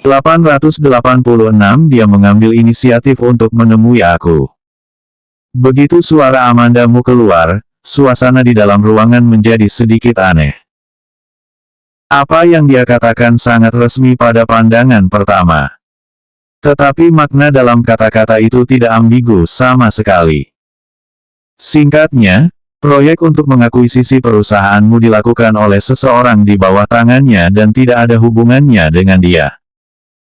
886 Dia mengambil inisiatif untuk menemui aku. Begitu suara Amandamu keluar, suasana di dalam ruangan menjadi sedikit aneh. Apa yang dia katakan sangat resmi pada pandangan pertama. Tetapi makna dalam kata-kata itu tidak ambigu sama sekali. Singkatnya, proyek untuk mengakuisisi perusahaanmu dilakukan oleh seseorang di bawah tangannya dan tidak ada hubungannya dengan dia.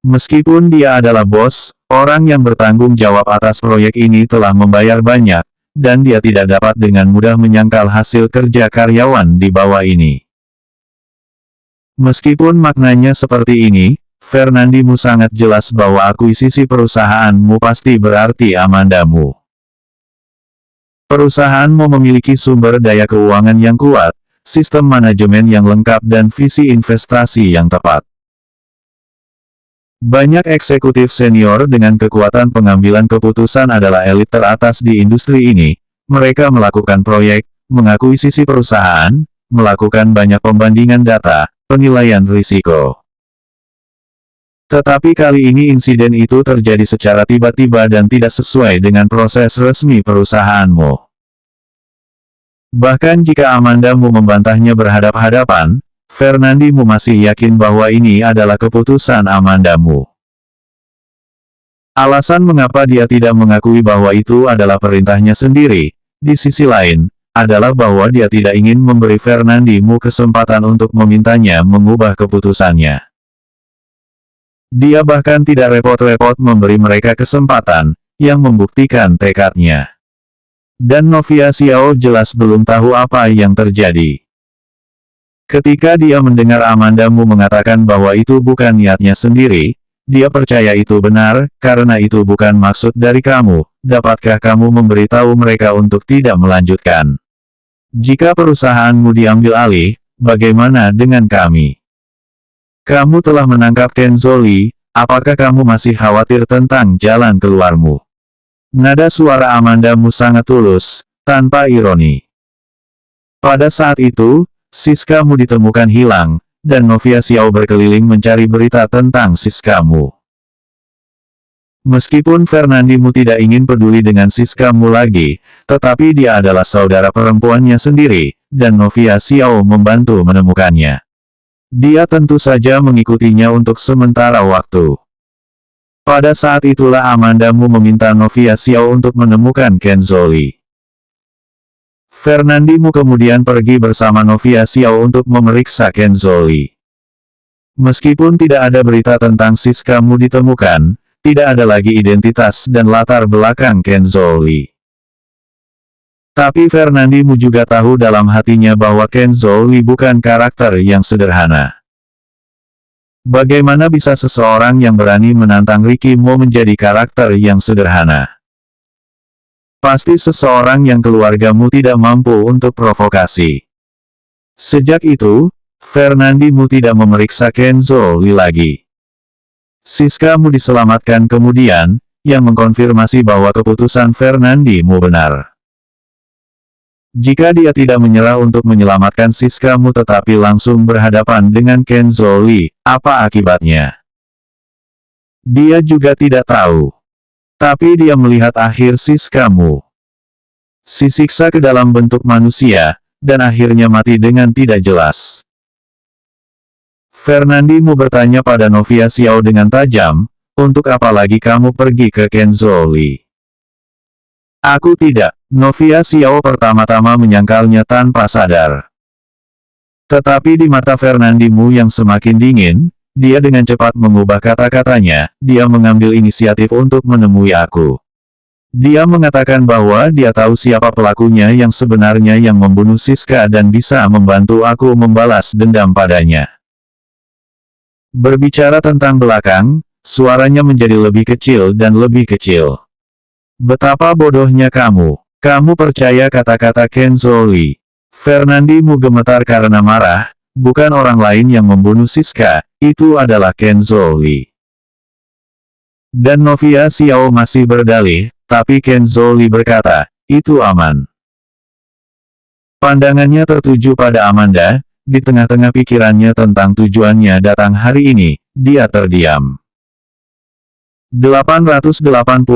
Meskipun dia adalah bos, orang yang bertanggung jawab atas proyek ini telah membayar banyak, dan dia tidak dapat dengan mudah menyangkal hasil kerja karyawan di bawah ini. Meskipun maknanya seperti ini, Fernandimu sangat jelas bahwa akuisisi perusahaanmu pasti berarti Amandamu. Perusahaanmu memiliki sumber daya keuangan yang kuat, sistem manajemen yang lengkap dan visi investasi yang tepat. Banyak eksekutif senior dengan kekuatan pengambilan keputusan adalah elit teratas di industri ini. Mereka melakukan proyek, mengakuisisi perusahaan, melakukan banyak pembandingan data, penilaian risiko. Tetapi kali ini insiden itu terjadi secara tiba-tiba dan tidak sesuai dengan proses resmi perusahaanmu. Bahkan jika Amandamu membantahnya berhadap-hadapan, Fernandimu masih yakin bahwa ini adalah keputusan Amandamu. Alasan mengapa dia tidak mengakui bahwa itu adalah perintahnya sendiri, di sisi lain, adalah bahwa dia tidak ingin memberi Fernandimu kesempatan untuk memintanya mengubah keputusannya. Dia bahkan tidak repot-repot memberi mereka kesempatan, yang membuktikan tekadnya. Dan Novia Xiao jelas belum tahu apa yang terjadi. Ketika dia mendengar Amandamu mengatakan bahwa itu bukan niatnya sendiri, dia percaya itu benar, karena itu bukan maksud dari kamu. Dapatkah kamu memberitahu mereka untuk tidak melanjutkan? Jika perusahaanmu diambil alih, bagaimana dengan kami? Kamu telah menangkap Ken Zoli, apakah kamu masih khawatir tentang jalan keluarmu? Nada suara Amandamu sangat tulus, tanpa ironi. Pada saat itu, Siskamu ditemukan hilang, dan Novia Xiao berkeliling mencari berita tentang Siskamu. Meskipun Fernandimu tidak ingin peduli dengan Siskamu lagi, tetapi dia adalah saudara perempuannya sendiri, dan Novia Xiao membantu menemukannya. Dia tentu saja mengikutinya untuk sementara waktu. Pada saat itulah Amandamu meminta Novia Xiao untuk menemukan Ken Zoli. Fernandimu kemudian pergi bersama Novia Xiao untuk memeriksa Ken Zoli. Meskipun tidak ada berita tentang Siskamu ditemukan, tidak ada lagi identitas dan latar belakang Ken Zoli. Tapi Fernandimu juga tahu dalam hatinya bahwa Ken Zoli bukan karakter yang sederhana. Bagaimana bisa seseorang yang berani menantang Ricky Mo menjadi karakter yang sederhana? Pasti seseorang yang keluargamu tidak mampu untuk provokasi. Sejak itu, Fernandimu tidak memeriksa Ken Zoli lagi. Siskamu diselamatkan kemudian, yang mengkonfirmasi bahwa keputusan Fernandimu benar. Jika dia tidak menyerah untuk menyelamatkan Siskamu tetapi langsung berhadapan dengan Ken Zoli, apa akibatnya? Dia juga tidak tahu. Tapi dia melihat akhir Siskamu. Sisiksa ke dalam bentuk manusia, dan akhirnya mati dengan tidak jelas. Fernandimu bertanya pada Novia Xiao dengan tajam, untuk apa lagi kamu pergi ke Ken Zoli? Aku tidak. Novia Xiao pertama-tama menyangkalnya tanpa sadar. Tetapi di mata Fernandimu yang semakin dingin, dia dengan cepat mengubah kata-katanya, dia mengambil inisiatif untuk menemui aku. Dia mengatakan bahwa dia tahu siapa pelakunya yang sebenarnya yang membunuh Siska dan bisa membantu aku membalas dendam padanya. Berbicara tentang belakang, suaranya menjadi lebih kecil dan lebih kecil. Betapa bodohnya kamu. Kamu percaya kata-kata Ken Zoli. Fernandimu gemetar karena marah, bukan orang lain yang membunuh Siska, itu adalah Ken Zoli. Dan Novia Xiao masih berdalih, tapi Ken Zoli berkata, itu aman. Pandangannya tertuju pada Amanda, di tengah-tengah pikirannya tentang tujuannya datang hari ini, dia terdiam. 887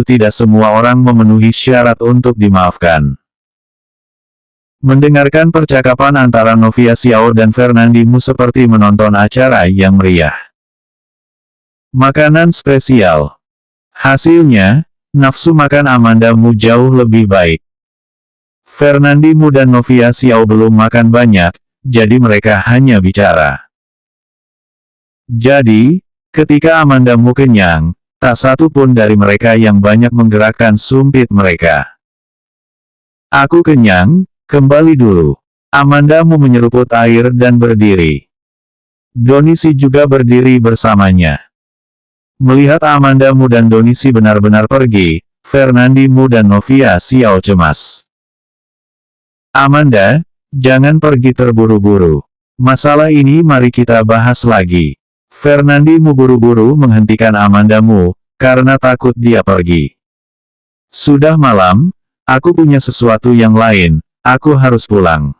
Tidak semua orang memenuhi syarat untuk dimaafkan. Mendengarkan percakapan antara Novia Xiao dan Fernandimu seperti menonton acara yang meriah. Makanan spesial. Hasilnya, nafsu makan Amandamu jauh lebih baik. Fernandimu dan Novia Xiao belum makan banyak, jadi mereka hanya bicara. Jadi, ketika Amandamu kenyang, tak satu pun dari mereka yang banyak menggerakkan sumpit mereka. Aku kenyang, kembali dulu. Amandamu menyeruput air dan berdiri. Donisi juga berdiri bersamanya. Melihat Amandamu dan Donisi benar-benar pergi, Fernandimu dan Novia Xiao cemas. Amanda, jangan pergi terburu-buru. Masalah ini mari kita bahas lagi. Fernandimu buru-buru menghentikan Amandamu, karena takut dia pergi. Sudah malam, aku punya sesuatu yang lain, aku harus pulang.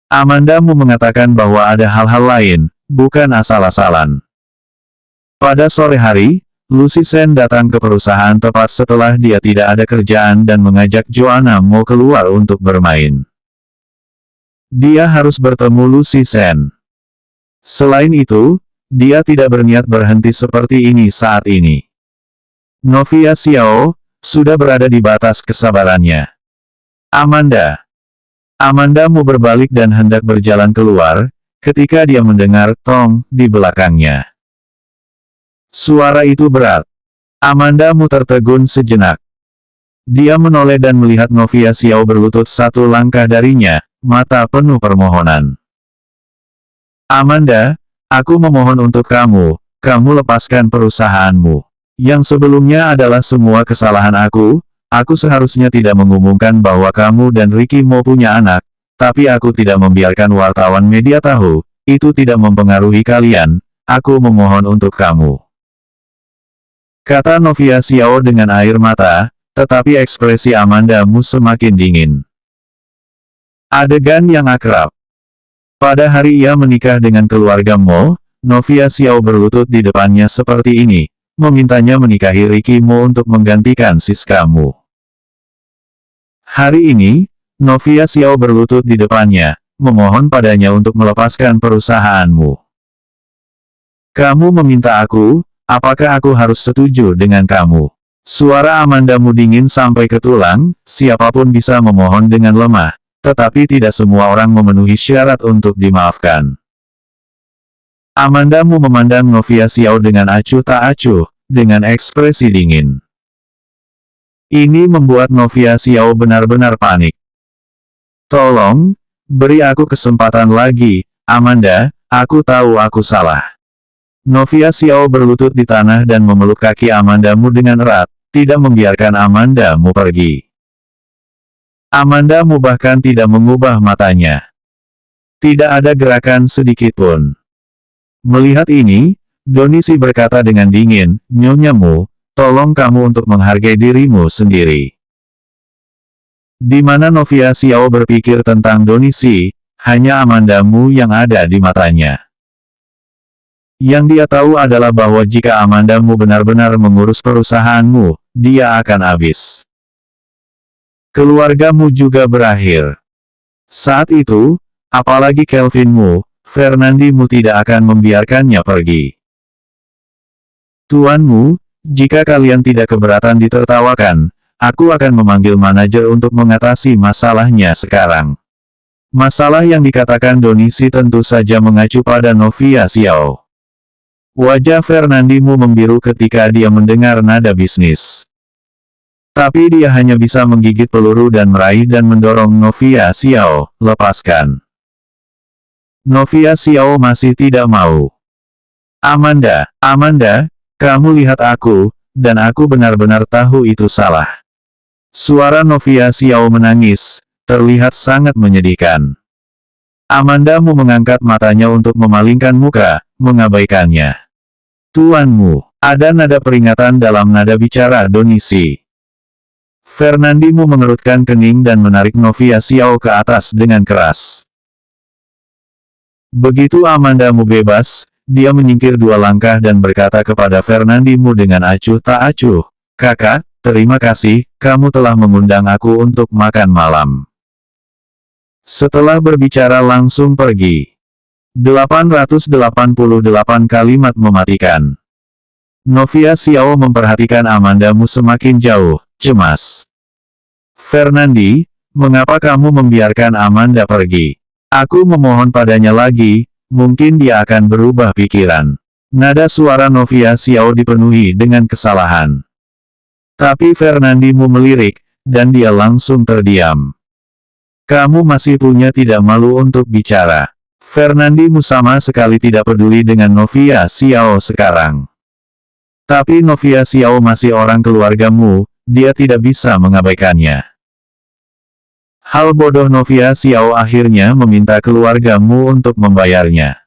Amandamu mengatakan bahwa ada hal-hal lain, bukan asal-asalan. Pada sore hari, Lucy Sen datang ke perusahaan tepat setelah dia tidak ada kerjaan dan mengajak Joanna mau keluar untuk bermain. Dia harus bertemu Lucy Sen. Selain itu, dia tidak berniat berhenti seperti ini saat ini. Novia Xiao sudah berada di batas kesabarannya. Amandamu berbalik dan hendak berjalan keluar, ketika dia mendengar tong di belakangnya. Suara itu berat. Amandamu tertegun sejenak. Dia menoleh dan melihat Novia Xiao berlutut satu langkah darinya, mata penuh permohonan. Amanda, aku memohon untuk kamu lepaskan perusahaanmu. Yang sebelumnya adalah semua kesalahan aku seharusnya tidak mengumumkan bahwa kamu dan Ricky mau punya anak, tapi aku tidak membiarkan wartawan media tahu, itu tidak mempengaruhi kalian, aku memohon untuk kamu. Kata Novia Xiao dengan air mata, tetapi ekspresi Amandamu semakin dingin. Adegan yang akrab. Pada hari ia menikah dengan keluarga Mo, Novia Xiao berlutut di depannya seperti ini, memintanya menikahi Ricky Mo untuk menggantikan Siska Mo. Hari ini, Novia Xiao berlutut di depannya, memohon padanya untuk melepaskan perusahaanmu. Kamu meminta aku, apakah aku harus setuju dengan kamu? Suara Amandamu dingin sampai ke tulang, siapapun bisa memohon dengan lemah, tetapi tidak semua orang memenuhi syarat untuk dimaafkan. Amandamu memandang Novia Xiao dengan acuh tak acuh, dengan ekspresi dingin. Ini membuat Novia Xiao benar-benar panik. Tolong, beri aku kesempatan lagi, Amanda, aku tahu aku salah. Novia Xiao berlutut di tanah dan memeluk kaki Amandamu dengan erat, tidak membiarkan Amandamu pergi. Amandamu bahkan tidak mengubah matanya. Tidak ada gerakan sedikitpun. Melihat ini, Donisi berkata dengan dingin, Nyonya Mu, tolong kamu untuk menghargai dirimu sendiri. Di mana Novia Xiao berpikir tentang Donisi, hanya Amandamu yang ada di matanya. Yang dia tahu adalah bahwa jika Amandamu benar-benar mengurus perusahaanmu, dia akan habis. Keluargamu juga berakhir. Saat itu, apalagi Kelvinmu, Fernandimu tidak akan membiarkannya pergi. Tuanmu, jika kalian tidak keberatan ditertawakan, aku akan memanggil manajer untuk mengatasi masalahnya sekarang. Masalah yang dikatakan Donisi tentu saja mengacu pada Novia Xiao. Wajah Fernandimu membiru ketika dia mendengar nada bisnis. Tapi dia hanya bisa menggigit peluru dan meraih dan mendorong Novia Xiao, lepaskan. Novia Xiao masih tidak mau. Amanda, kamu lihat aku, dan aku benar-benar tahu itu salah. Suara Novia Xiao menangis, terlihat sangat menyedihkan. Amandamu mengangkat matanya untuk memalingkan muka, mengabaikannya. Tuanmu, ada nada peringatan dalam nada bicara Donisi. Fernandimu mengerutkan kening dan menarik Novia Xiao ke atas dengan keras. Begitu Amandamu bebas, Dia menyingkir 2 langkah dan berkata kepada Fernandinho dengan acuh tak acuh, "Kakak, terima kasih, kamu telah mengundang aku untuk makan malam." Setelah berbicara langsung pergi. 888 kalimat mematikan. Novia Xiao memperhatikan Amandamu semakin jauh, cemas. "Fernandi, mengapa kamu membiarkan Amanda pergi? Aku memohon padanya lagi, mungkin dia akan berubah pikiran." Nada suara Novia Xiao dipenuhi dengan kesalahan. Tapi Fernandinho melirik, dan dia langsung terdiam. "Kamu masih punya tidak malu untuk bicara." Fernandinho sama sekali tidak peduli dengan Novia Xiao sekarang. Tapi Novia Xiao masih orang keluargamu, dia tidak bisa mengabaikannya. Hal bodoh Novia Xiao akhirnya meminta keluargamu untuk membayarnya.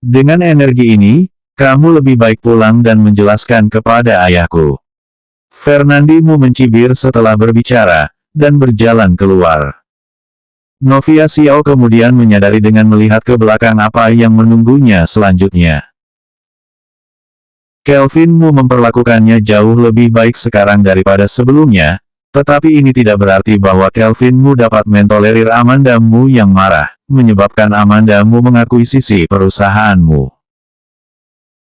Dengan energi ini, kamu lebih baik pulang dan menjelaskan kepada ayahku. Fernandinho mencibir setelah berbicara, dan berjalan keluar. Novia Xiao kemudian menyadari dengan melihat ke belakang apa yang menunggunya selanjutnya. Kelvinmu memperlakukannya jauh lebih baik sekarang daripada sebelumnya, tetapi ini tidak berarti bahwa Kelvinmu dapat mentolerir Amandamu yang marah, menyebabkan Amandamu mengakuisisi perusahaanmu.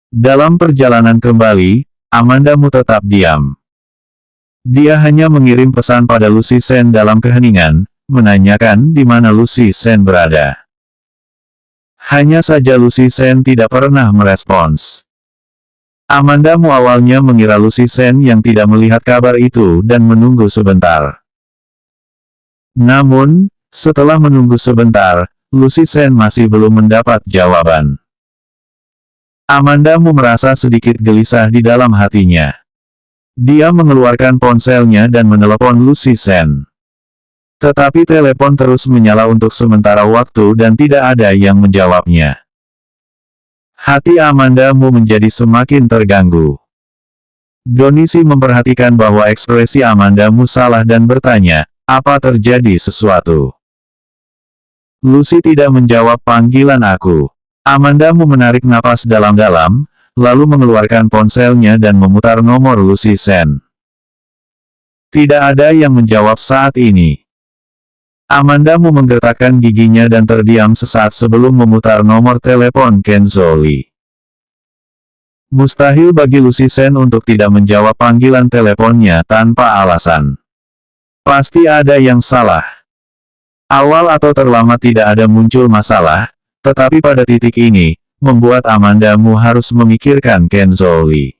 Dalam perjalanan kembali, Amandamu tetap diam. Dia hanya mengirim pesan pada Lucy Sen dalam keheningan, menanyakan di mana Lucy Sen berada. Hanya saja Lucy Sen tidak pernah merespons. Amandamu awalnya mengira Lucy Sen yang tidak melihat kabar itu dan menunggu sebentar. Namun, setelah menunggu sebentar, Lucy Sen masih belum mendapat jawaban. Amandamu merasa sedikit gelisah di dalam hatinya. Dia mengeluarkan ponselnya dan menelepon Lucy Sen. Tetapi telepon terus menyala untuk sementara waktu dan tidak ada yang menjawabnya. Hati Amandamu menjadi semakin terganggu. Donisi memperhatikan bahwa ekspresi Amandamu salah dan bertanya, "Apa terjadi sesuatu?" Lucy tidak menjawab panggilan aku. Amandamu menarik napas dalam-dalam, lalu mengeluarkan ponselnya dan memutar nomor Lucy Sen. Tidak ada yang menjawab saat ini. Amandamu menggertakkan giginya dan terdiam sesaat sebelum memutar nomor telepon Kenzo Lee. Mustahil bagi Lucy Sen untuk tidak menjawab panggilan teleponnya tanpa alasan. Pasti ada yang salah. Awal atau terlambat tidak ada muncul masalah, tetapi pada titik ini, membuat Amandamu harus memikirkan Kenzo Lee.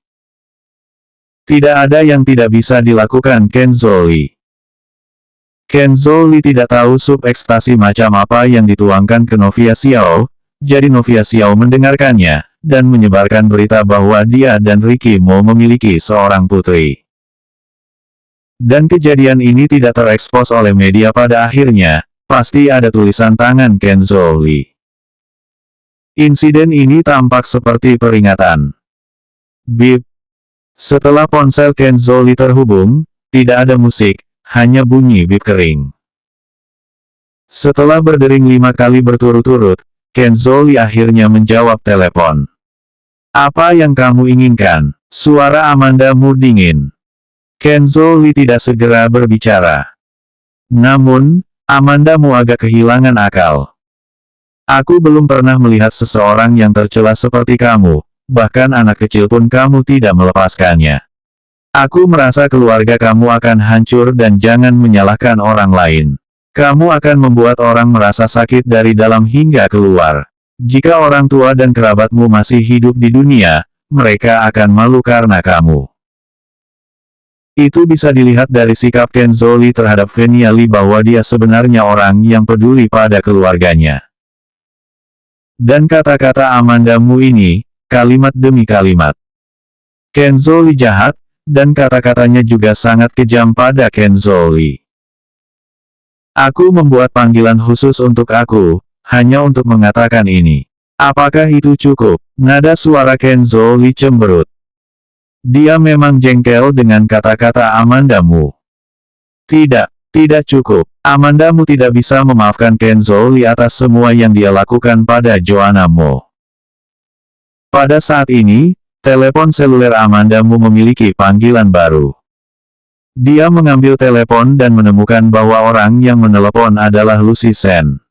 Tidak ada yang tidak bisa dilakukan Kenzo Lee. Kenzo Lee tidak tahu sub ekstasi macam apa yang dituangkan ke Novia Xiao, jadi Novia Xiao mendengarkannya, dan menyebarkan berita bahwa dia dan Ricky Mo memiliki seorang putri. Dan kejadian ini tidak terekspos oleh media pada akhirnya, pasti ada tulisan tangan Kenzo Lee. Insiden ini tampak seperti peringatan. Bip. Setelah ponsel Kenzo Lee terhubung, tidak ada musik. Hanya bunyi bip kering. Setelah berdering 5 kali berturut-turut, Kenzo Lee akhirnya menjawab telepon. "Apa yang kamu inginkan?" Suara Amandamu dingin. Kenzo Lee tidak segera berbicara. Namun, Amandamu agak kehilangan akal. "Aku belum pernah melihat seseorang yang tercela seperti kamu, bahkan anak kecil pun kamu tidak melepaskannya. Aku merasa keluarga kamu akan hancur dan jangan menyalahkan orang lain. Kamu akan membuat orang merasa sakit dari dalam hingga keluar. Jika orang tua dan kerabatmu masih hidup di dunia, mereka akan malu karena kamu." Itu bisa dilihat dari sikap Kenzo Lee terhadap Venia Lee bahwa dia sebenarnya orang yang peduli pada keluarganya. Dan kata-kata Amandamu ini, kalimat demi kalimat. Kenzo Lee jahat, dan kata-katanya juga sangat kejam pada Kenzo Lee. "Aku membuat panggilan khusus untuk aku, hanya untuk mengatakan ini. Apakah itu cukup?" Nada suara Kenzo Lee cemberut. Dia memang jengkel dengan kata-kata Amandamu. Tidak cukup. Amandamu tidak bisa memaafkan Kenzo Lee atas semua yang dia lakukan pada Joanna Mo. Pada saat ini, telepon seluler Amandamu memiliki panggilan baru. Dia mengambil telepon dan menemukan bahwa orang yang menelepon adalah Lucy Sen.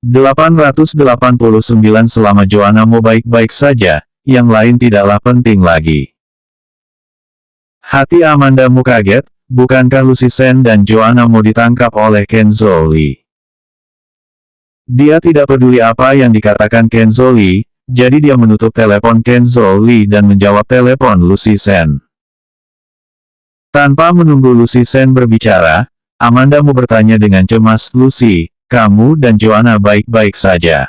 889 Selama Joanna mau baik-baik saja, yang lain tidaklah penting lagi. Hati Amandamu kaget, bukankah Lucy Sen dan Joanna mau ditangkap oleh Kenzo Lee? Dia tidak peduli apa yang dikatakan Kenzo Lee, jadi dia menutup telepon Kenzo Lee dan menjawab telepon Lucy Sen. Tanpa menunggu Lucy Sen berbicara, Amandamu bertanya dengan cemas, "Lucy, kamu dan Joanna baik-baik saja?"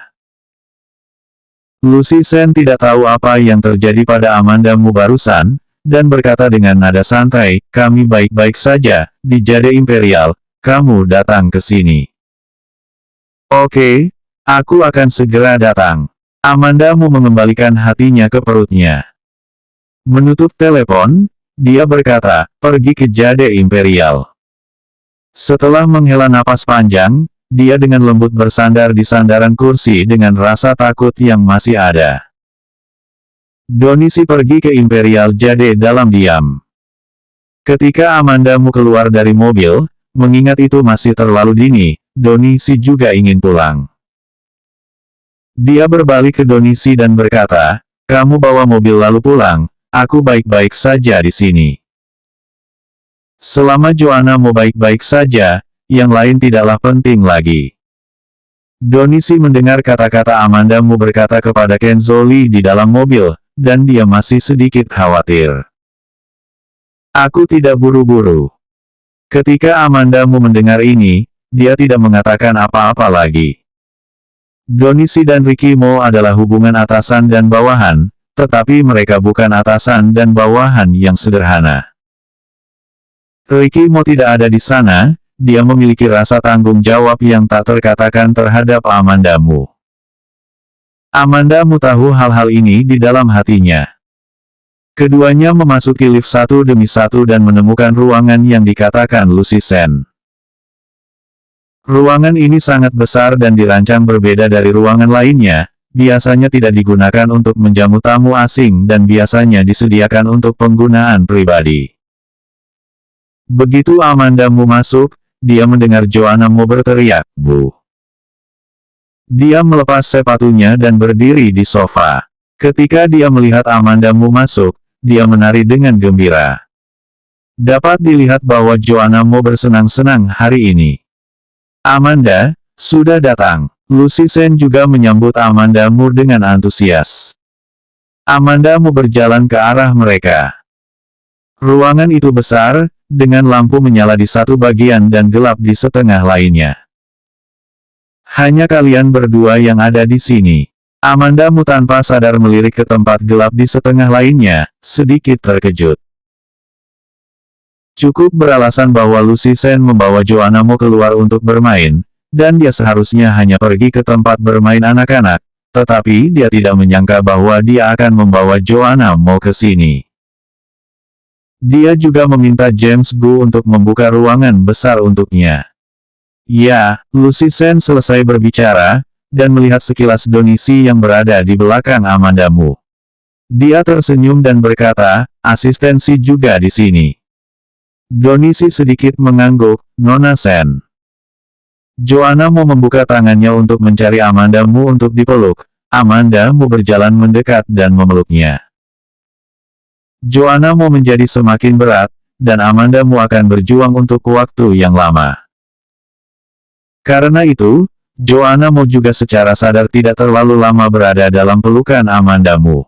Lucy Sen tidak tahu apa yang terjadi pada Amandamu barusan, dan berkata dengan nada santai, "Kami baik-baik saja, di Jade Imperial, kamu datang ke sini." "Oke, aku akan segera datang." Amandamu mengembalikan hatinya ke perutnya. Menutup telepon, dia berkata, "Pergi ke Jade Imperial." Setelah menghela napas panjang, dia dengan lembut bersandar di sandaran kursi dengan rasa takut yang masih ada. Donisi pergi ke Imperial Jade dalam diam. Ketika Amandamu keluar dari mobil, mengingat itu masih terlalu dini, Donisi juga ingin pulang. Dia berbalik ke Donisi dan berkata, "Kamu bawa mobil lalu pulang, aku baik-baik saja di sini." Selama Joanna mau baik-baik saja, yang lain tidaklah penting lagi. Donisi mendengar kata-kata Amandamu berkata kepada Kenzo Lee di dalam mobil, dan dia masih sedikit khawatir. "Aku tidak buru-buru." Ketika Amandamu mendengar ini, dia tidak mengatakan apa-apa lagi. Donisi dan Ricky Mo adalah hubungan atasan dan bawahan, tetapi mereka bukan atasan dan bawahan yang sederhana. Ricky Mo tidak ada di sana, dia memiliki rasa tanggung jawab yang tak terkatakan terhadap Amandamu. Amandamu tahu hal-hal ini di dalam hatinya. Keduanya memasuki lift satu demi satu dan menemukan ruangan yang dikatakan Lucy Sen. Ruangan ini sangat besar dan dirancang berbeda dari ruangan lainnya, biasanya tidak digunakan untuk menjamu tamu asing dan biasanya disediakan untuk penggunaan pribadi. Begitu Amandamu masuk, dia mendengar Joanna mau berteriak, "Bu!" Dia melepas sepatunya dan berdiri di sofa. Ketika dia melihat Amandamu masuk, dia menari dengan gembira. Dapat dilihat bahwa Joanna mau bersenang-senang hari ini. "Amanda, sudah datang." Lucy Sen juga menyambut Amandamu dengan antusias. Amandamu berjalan ke arah mereka. Ruangan itu besar, dengan lampu menyala di satu bagian dan gelap di setengah lainnya. "Hanya kalian berdua yang ada di sini." Amandamu tanpa sadar melirik ke tempat gelap di setengah lainnya, sedikit terkejut. Cukup beralasan bahwa Lucy Sen membawa Joanna Mo keluar untuk bermain, dan dia seharusnya hanya pergi ke tempat bermain anak-anak, tetapi dia tidak menyangka bahwa dia akan membawa Joanna Mo ke sini. Dia juga meminta James Gu untuk membuka ruangan besar untuknya. Ya, Lucy Sen selesai berbicara, dan melihat sekilas Donisi yang berada di belakang Amandamu. Dia tersenyum dan berkata, "Asistensi juga di sini." Donisi sedikit mengangguk, "Nona Sen." Joanna mau membuka tangannya untuk mencari Amandamu untuk dipeluk. Amandamu berjalan mendekat dan memeluknya. Joanna mau menjadi semakin berat, dan Amandamu akan berjuang untuk waktu yang lama. Karena itu, Joanna Mo juga secara sadar tidak terlalu lama berada dalam pelukan Amandamu.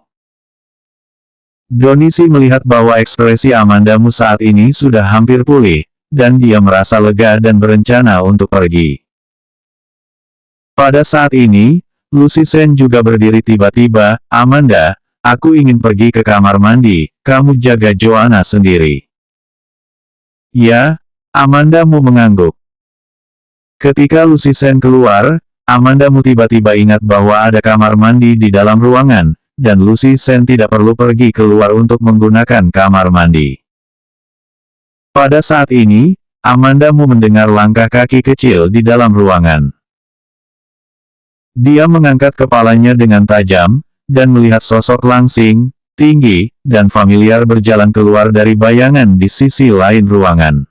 Donisi melihat bahwa ekspresi Amandamu saat ini sudah hampir pulih, dan dia merasa lega dan berencana untuk pergi. Pada saat ini, Lucy Sen juga berdiri tiba-tiba, "Amanda, aku ingin pergi ke kamar mandi, kamu jaga Joanna sendiri." "Ya," Amandamu mengangguk. Ketika Lucy Sen keluar, Amandamu tiba-tiba ingat bahwa ada kamar mandi di dalam ruangan, dan Lucy Sen tidak perlu pergi keluar untuk menggunakan kamar mandi. Pada saat ini, Amandamu mendengar langkah kaki kecil di dalam ruangan. Dia mengangkat kepalanya dengan tajam, dan melihat sosok langsing, tinggi, dan familiar berjalan keluar dari bayangan di sisi lain ruangan.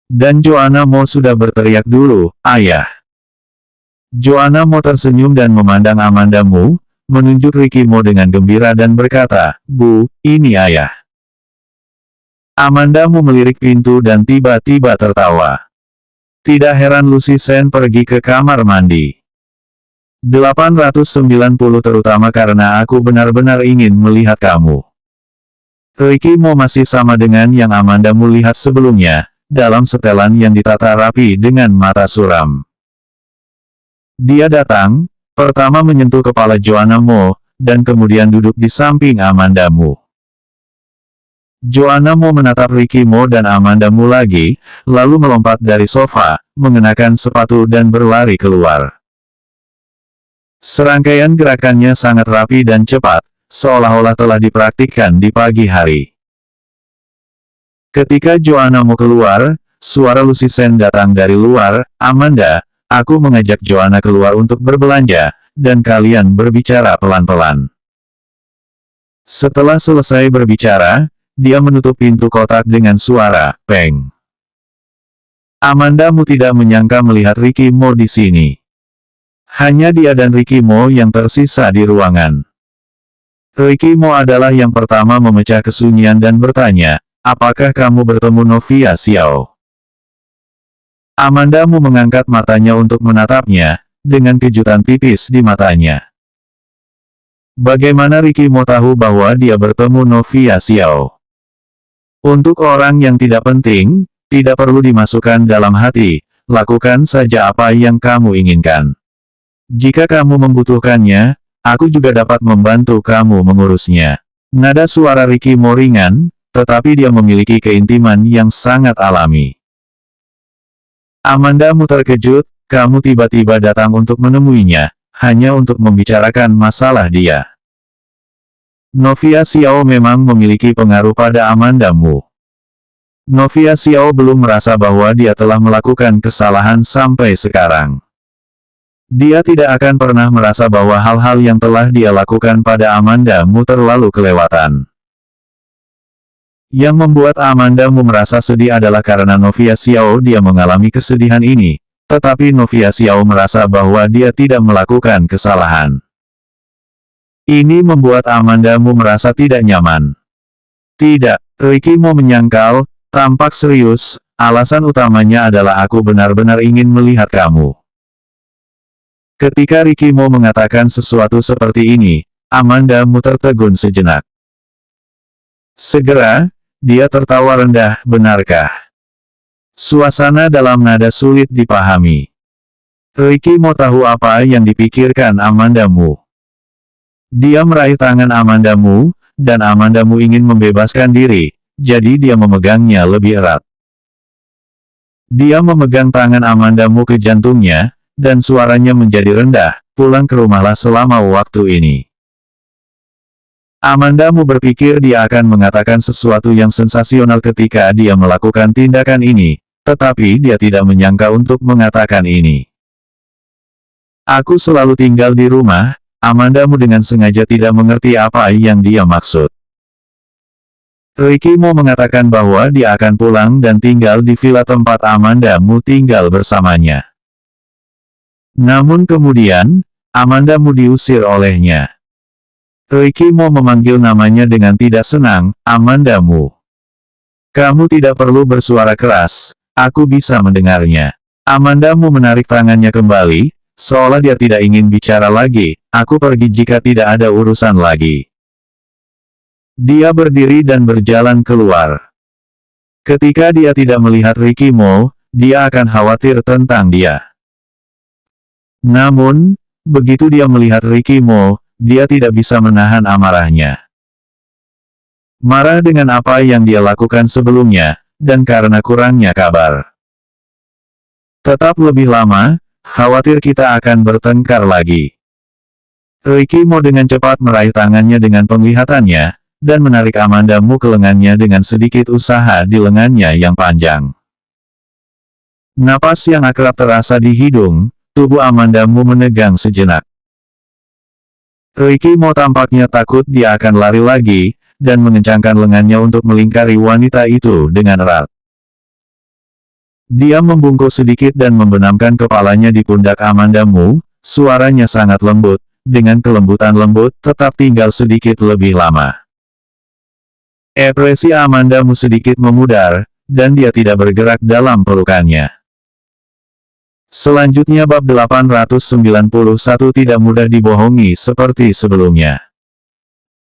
Dan Joanna Mo sudah berteriak dulu, "Ayah!" Joanna Mo tersenyum dan memandang Amanda Mu, menunjuk Ricky Mo dengan gembira dan berkata, "Bu, ini ayah." Amanda Mu melirik pintu dan tiba-tiba tertawa. Tidak heran Lucy Sen pergi ke kamar mandi. 890 terutama karena aku benar-benar ingin melihat kamu. Ricky Mo masih sama dengan yang Amanda Mu lihat sebelumnya, dalam setelan yang ditata rapi dengan mata suram. Dia datang, pertama menyentuh kepala Joanna Mo, dan kemudian duduk di samping Amanda Mu. Joanna Mo menatap Ricky Mo dan Amanda Mu lagi, lalu melompat dari sofa, mengenakan sepatu dan berlari keluar. Serangkaian gerakannya sangat rapi dan cepat, seolah-olah telah dipraktikkan di pagi hari. Ketika Joanna Mo keluar, suara Lucy Sen datang dari luar, "Amanda, aku mengajak Joanna keluar untuk berbelanja, dan kalian berbicara pelan-pelan." Setelah selesai berbicara, dia menutup pintu kotak dengan suara, "Peng." Amanda Mu tidak menyangka melihat Ricky Mo di sini. Hanya dia dan Ricky Mo yang tersisa di ruangan. Ricky Mo adalah yang pertama memecah kesunyian dan bertanya, "Apakah kamu bertemu Novia Xiao?" Amanda Mu mengangkat matanya untuk menatapnya, dengan kejutan tipis di matanya. Bagaimana Ricky Mo tahu bahwa dia bertemu Novia Xiao? Untuk orang yang tidak penting, tidak perlu dimasukkan dalam hati, lakukan saja apa yang kamu inginkan. Jika kamu membutuhkannya, aku juga dapat membantu kamu mengurusnya. Nada suara Ricky Mo ringan, tetapi dia memiliki keintiman yang sangat alami. Amanda Mu terkejut, kamu tiba-tiba datang untuk menemuinya, hanya untuk membicarakan masalah dia. Novia Xiao memang memiliki pengaruh pada Amanda Mu. Novia Xiao belum merasa bahwa dia telah melakukan kesalahan sampai sekarang. Dia tidak akan pernah merasa bahwa hal-hal yang telah dia lakukan pada Amanda Mu terlalu kelewatan. Yang membuat Amanda Mu merasa sedih adalah karena Novia Xiao dia mengalami kesedihan ini, tetapi Novia Xiao merasa bahwa dia tidak melakukan kesalahan. Ini membuat Amanda Mu merasa tidak nyaman. Tidak, Ricky Mo menyangkal, tampak serius, alasan utamanya adalah aku benar-benar ingin melihat kamu. Ketika Ricky Mo mengatakan sesuatu seperti ini, Amanda Mu tertegun sejenak. Segera, dia tertawa rendah, benarkah? Suasana dalam nada sulit dipahami. Ricky Mo tahu apa yang dipikirkan Amanda Mu. Dia meraih tangan Amanda Mu, dan Amanda Mu ingin membebaskan diri, jadi dia memegangnya lebih erat. Dia memegang tangan Amanda Mu ke jantungnya, dan suaranya menjadi rendah, pulang ke rumahlah selama waktu ini. Amanda Mu berpikir dia akan mengatakan sesuatu yang sensasional ketika dia melakukan tindakan ini, tetapi dia tidak menyangka untuk mengatakan ini. Aku selalu tinggal di rumah, Amanda Mu dengan sengaja tidak mengerti apa yang dia maksud. Ricky Mo mengatakan bahwa dia akan pulang dan tinggal di villa tempat Amanda Mu tinggal bersamanya. Namun kemudian, Amanda Mu diusir olehnya. Ricky Mo memanggil namanya dengan tidak senang, Amanda Mu. Kamu tidak perlu bersuara keras, aku bisa mendengarnya. Amanda Mu menarik tangannya kembali, seolah dia tidak ingin bicara lagi, aku pergi jika tidak ada urusan lagi. Dia berdiri dan berjalan keluar. Ketika dia tidak melihat Ricky Mo, dia akan khawatir tentang dia. Namun, begitu dia melihat Ricky Mo, dia tidak bisa menahan amarahnya. Marah dengan apa yang dia lakukan sebelumnya, dan karena kurangnya kabar. Tetap lebih lama, khawatir kita akan bertengkar lagi. Ricky Mo dengan cepat meraih tangannya dengan penglihatannya, dan menarik Amanda Mu ke lengannya dengan sedikit usaha di lengannya yang panjang. Napas yang akrab terasa di hidung, tubuh Amanda Mu menegang sejenak. Ricky Mo tampaknya takut dia akan lari lagi, dan mengencangkan lengannya untuk melingkari wanita itu dengan erat. Dia membungkuk sedikit dan membenamkan kepalanya di pundak Amanda Mu, suaranya sangat lembut, dengan kelembutan lembut, tetap tinggal sedikit lebih lama. Ekspresi Amanda Mu sedikit memudar, dan dia tidak bergerak dalam pelukannya. Selanjutnya bab 891 tidak mudah dibohongi seperti sebelumnya.